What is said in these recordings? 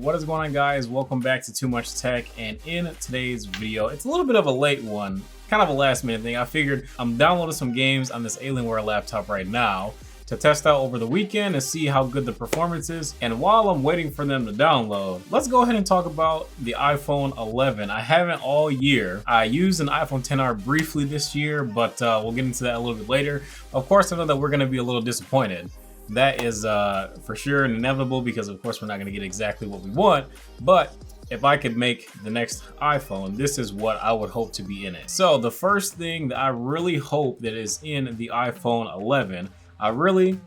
What is going on, guys? Welcome back to Too Much Tech, and in today's video, it's a little bit of a late one, kind of a last minute thing. I figured I'm downloading some games on this Alienware laptop right now to test out over the weekend and see how good the performance is. And while I'm waiting for them to download, let's go ahead and talk about the iPhone 11. I haven't all year. I used an iPhone XR briefly this year, but we'll get into that a little bit later. Of course, I know that we're gonna be a little disappointed. That is for sure and inevitable, because of course we're not going to get exactly what we want. But if I could make the next iPhone, this is what I would hope to be in it. So the first thing that I really hope that is in the iPhone 11, I really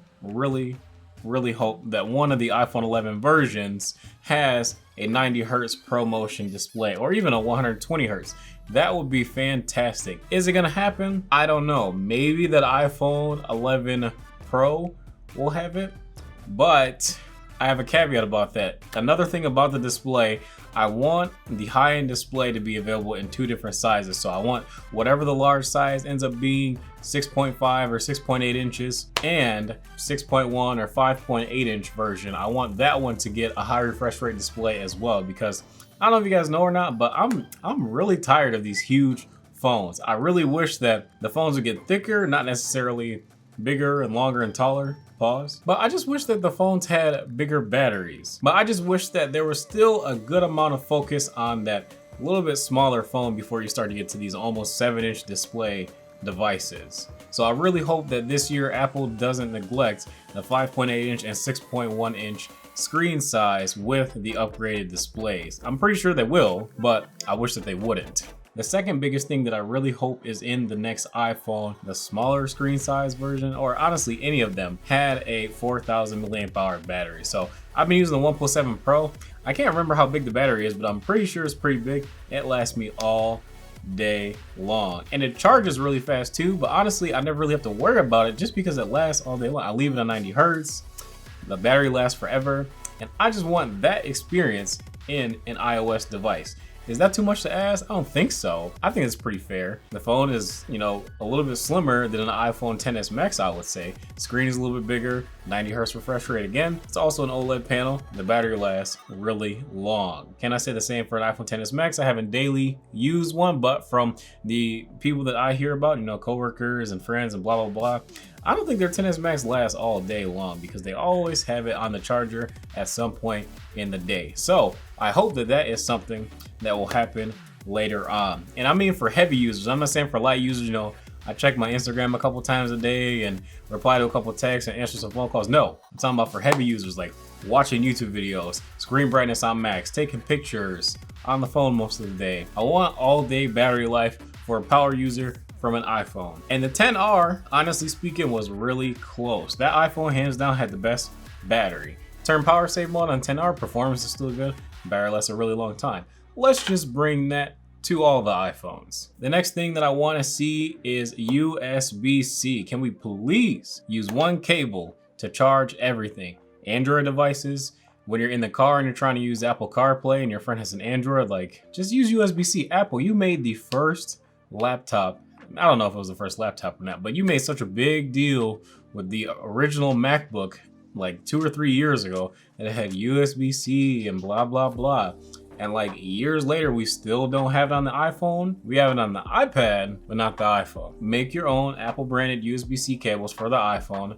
hope that one of the iPhone 11 versions has a 90 Hertz ProMotion display, or even a 120 Hertz. That would be fantastic. Is it going to happen? I don't know. Maybe that iPhone 11 Pro will have it, but I have a caveat about that. Another thing about the display, I want the high-end display to be available in two different sizes. So I want whatever the large size ends up being, 6.5 or 6.8 inches, and 6.1 or 5.8 inch version. I want that one to get a high refresh rate display as well, because I don't know if you guys know or not, but I'm really tired of these huge phones. I really wish that the phones would get thicker, not necessarily bigger and longer and taller. Pause. But I just wish that the phones had bigger batteries. But I just wish that there was still a good amount of focus on that little bit smaller phone before you start to get to these almost 7-inch display devices. So I really hope that this year Apple doesn't neglect the 5.8 inch and 6.1 inch screen size with the upgraded displays. I'm pretty sure they will, but I wish that they wouldn't. The second biggest thing that I really hope is in the next iPhone, the smaller screen size version, or honestly any of them, had a 4,000 milliamp hour battery. So I've been using the OnePlus 7 Pro. I can't remember how big the battery is, but I'm pretty sure it's pretty big. It lasts me all day long, and it charges really fast too, but honestly I never really have to worry about it just because it lasts all day long. I leave it on 90 Hertz, the battery lasts forever, and I just want that experience in an iOS device. Is that too much to ask? I don't think so. I think it's pretty fair. The phone is, you know, a little bit slimmer than an iPhone XS Max, I would say. Screen is a little bit bigger, 90 Hertz refresh rate again. It's also an OLED panel. The battery lasts really long. Can I say the same for an iPhone XS Max? I haven't daily used one, but from the people that I hear about, you know, coworkers and friends and blah, blah, blah, I don't think their XS Max lasts all day long because they always have it on the charger at some point in the day. So I hope that that is something that will happen later on. And I mean for heavy users, I'm not saying for light users, you know, I check my Instagram a couple times a day and reply to a couple texts and answer some phone calls. No, I'm talking about for heavy users, like watching YouTube videos, screen brightness on max, taking pictures on the phone most of the day. I want all day battery life for a power user from an iPhone. And the XR, honestly speaking, was really close. That iPhone hands down had the best battery. Turn power save mode on XR, performance is still good, battery lasts a really long time. Let's just bring that to all the iPhones. The next thing that I want to see is USB-C. Can we please use one cable to charge everything? Android devices, when you're in the car and you're trying to use Apple CarPlay and your friend has an Android, like, just use USB-C. Apple, you made the first laptop, I don't know if it was the first laptop or not, but you made such a big deal with the original MacBook like 2 or 3 years ago that it had USB-C and blah, blah, blah. And like years later, we still don't have it on the iPhone. We have it on the iPad, but not the iPhone. Make your own Apple branded USB-C cables for the iPhone.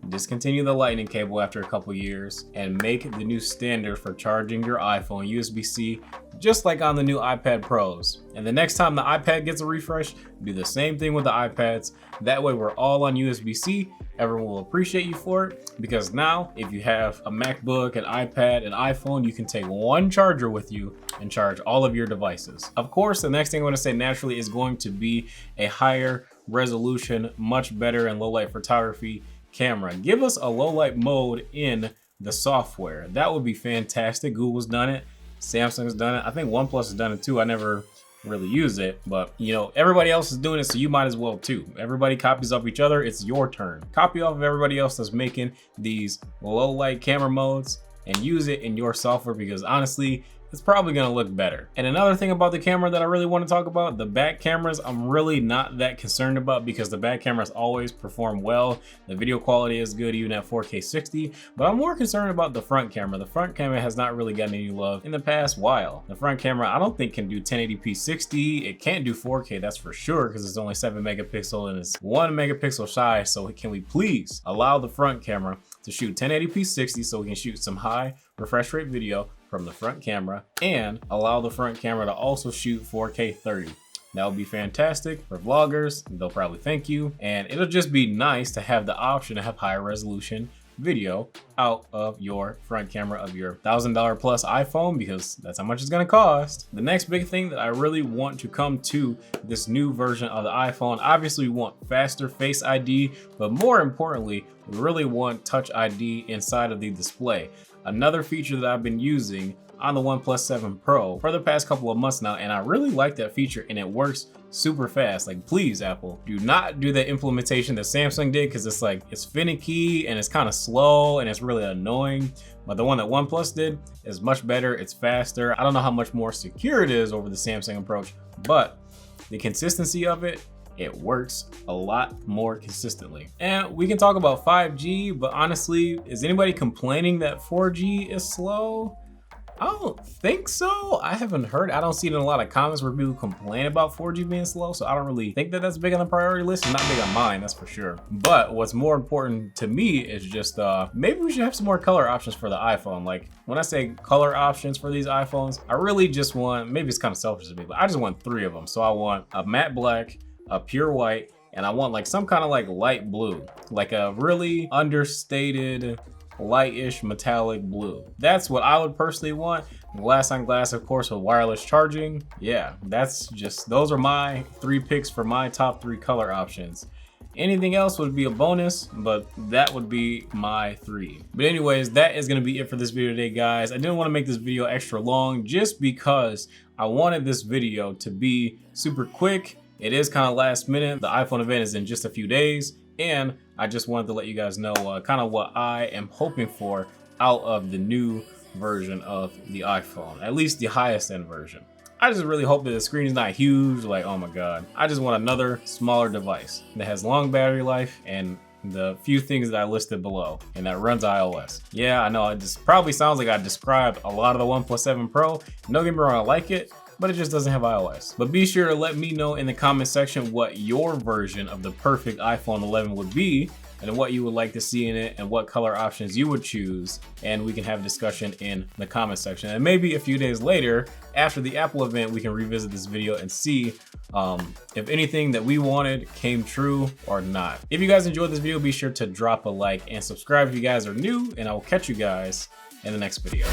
Discontinue the lightning cable after a couple years and make the new standard for charging your iPhone USB-C, just like on the new iPad Pros. And the next time the iPad gets a refresh, do the same thing with the iPads. That way we're all on USB-C. Everyone will appreciate you for it, because now if you have a MacBook, an iPad, an iPhone, you can take one charger with you and charge all of your devices. Of course, the next thing I want to say naturally is going to be a higher resolution, much better in low light photography camera. Give us a low light mode in the software. That would be fantastic. Google's done it, Samsung's done it, I think OnePlus has done it too. I never really use it, but you know, everybody else is doing it, so you might as well too. Everybody copies off each other. It's your turn. Copy off of everybody else that's making these low light camera modes and use it in your software, because honestly, it's probably gonna look better. And another thing about the camera that I really want to talk about, the back cameras, I'm really not that concerned about because the back cameras always perform well. The video quality is good even at 4K 60, but I'm more concerned about the front camera. The front camera has not really gotten any love in the past while. The front camera, I don't think can do 1080p 60. It can't do 4K, that's for sure, because it's only 7 megapixel and it's 1 megapixel shy. So can we please allow the front camera to shoot 1080p 60 so we can shoot some high refresh rate video from the front camera, and allow the front camera to also shoot 4K 30. That would be fantastic for vloggers. They'll probably thank you. And it'll just be nice to have the option to have higher resolution video out of your front camera of your $1,000 plus iPhone, because that's how much it's gonna cost. The next big thing that I really want to come to this new version of the iPhone, obviously we want faster Face ID, but more importantly, we really want Touch ID inside of the display. Another feature that I've been using on the OnePlus 7 Pro for the past couple of months now, and I really like that feature and it works super fast. Like, please, Apple, do not do the implementation that Samsung did, because it's like, it's finicky and it's kind of slow and it's really annoying. But the one that OnePlus did is much better, it's faster. I don't know how much more secure it is over the Samsung approach, but the consistency of it, it works a lot more consistently. And we can talk about 5G, but honestly, is anybody complaining that 4G is slow? I don't think so. I haven't heard, I don't see it in a lot of comments where people complain about 4G being slow, so I don't really think that that's big on the priority list. It's not big on mine, that's for sure. But what's more important to me is just maybe we should have some more color options for the iPhone. Like, when I say color options for these iPhones, I really just want, maybe it's kind of selfish of me, but I just want 3 of them. So I want a matte black, a pure white, and I want like some kind of like light blue, like a really understated lightish metallic blue. That's what I would personally want. Glass on glass, of course, with wireless charging. Yeah, that's just, those are my 3 picks for my top 3 color options. Anything else would be a bonus, but that would be my 3. But anyways, that is gonna be it for this video today, guys. I didn't want to make this video extra long just because I wanted this video to be super quick. It is kind of last minute. The iPhone event is in just a few days, and I just wanted to let you guys know kind of what I am hoping for out of the new version of the iPhone, at least the highest end version. I just really hope that the screen is not huge, like, oh my God. I just want another smaller device that has long battery life and the few things that I listed below, and that runs iOS. Yeah, I know it just probably sounds like I described a lot of the OnePlus 7 Pro. Don't get me wrong, I like it, but it just doesn't have iOS. But be sure to let me know in the comment section what your version of the perfect iPhone 11 would be, and what you would like to see in it, and what color options you would choose, and we can have a discussion in the comment section. And maybe a few days later, after the Apple event, we can revisit this video and see if anything that we wanted came true or not. If you guys enjoyed this video, be sure to drop a like and subscribe if you guys are new, and I will catch you guys in the next video.